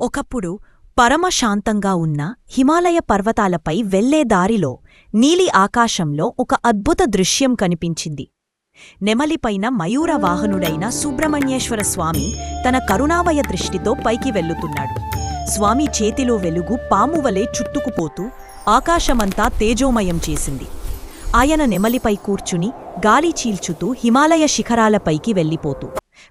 ఒకప్పుడు పరమశాంతంగా ఉన్న హిమాలయ పర్వతాలపై వెళ్లే దారిలో నీలి ఆకాశంలో ఒక అద్భుత దృశ్యం కనిపించింది. నెమలిపైన మయూరవాహనుడైన సుబ్రహ్మణ్యేశ్వర స్వామి తన కరుణామయ దృష్టితో పైకి వెళ్లుతున్నాడు. స్వామి చేతిలో వెలుగు పామువలే చుట్టుకుపోతూ ఆకాశమంతా తేజోమయం చేసింది. ఆయన నెమలిపై కూర్చుని గాలి చీల్చుతూ హిమాలయ శిఖరాలపైకి వెళ్ళిపోతూ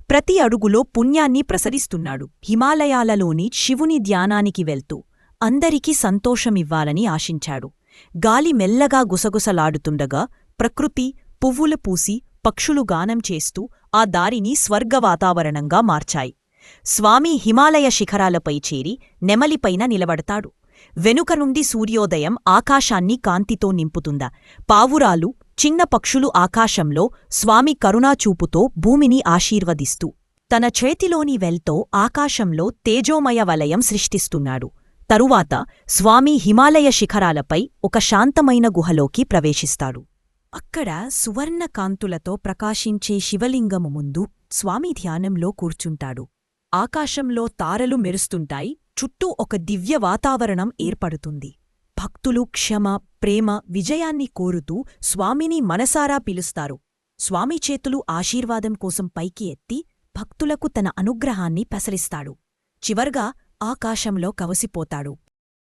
ప్రతి అడుగులో పుణ్యాన్ని ప్రసరిస్తున్నాడు. హిమాలయాలలోని శివుని ధ్యానానికి వెళ్తూ అందరికీ సంతోషమివ్వాలని ఆశించాడు. గాలి మెల్లగా గుసగుసలాడుతుండగా ప్రకృతి పువ్వులు పూసి పక్షులు గానం చేస్తూ ఆ దారిని స్వర్గవాతావరణంగా మార్చాయి. స్వామి హిమాలయ శిఖరాలపై చేరి నెమలిపైన నిలబడతాడు. వెనుక నుండి సూర్యోదయం ఆకాశాన్ని కాంతితో నింపుతుందా. పావురాలు చిన్న పక్షులు ఆకాశంలో స్వామి కరుణాచూపుతో భూమిని ఆశీర్వదిస్తూ తన చేతిలోని వెల్తో ఆకాశంలో తేజోమయ వలయం సృష్టిస్తున్నాడు. తరువాత స్వామి హిమాలయ శిఖరాలపై ఒక శాంతమైన గుహలోకి ప్రవేశిస్తాడు. అక్కడ సువర్ణ కాంతులతో ప్రకాశించే శివలింగము ముందు స్వామి ధ్యానంలో కూర్చుంటాడు. ఆకాశంలో తారలు మెరుస్తుంటాయి. చుట్టూ ఒక దివ్య వాతావరణం ఏర్పడుతుంది. భక్తులు క్షమ, ప్రేమ, విజయాన్ని కోరుతూ స్వామిని మనసారా పిలుస్తారు. స్వామి చేతులు ఆశీర్వాదం కోసం పైకి ఎత్తి భక్తులకు తన అనుగ్రహాన్ని ప్రసరిస్తాడు. చివర్గా ఆకాశంలో కవసిపోతాడు.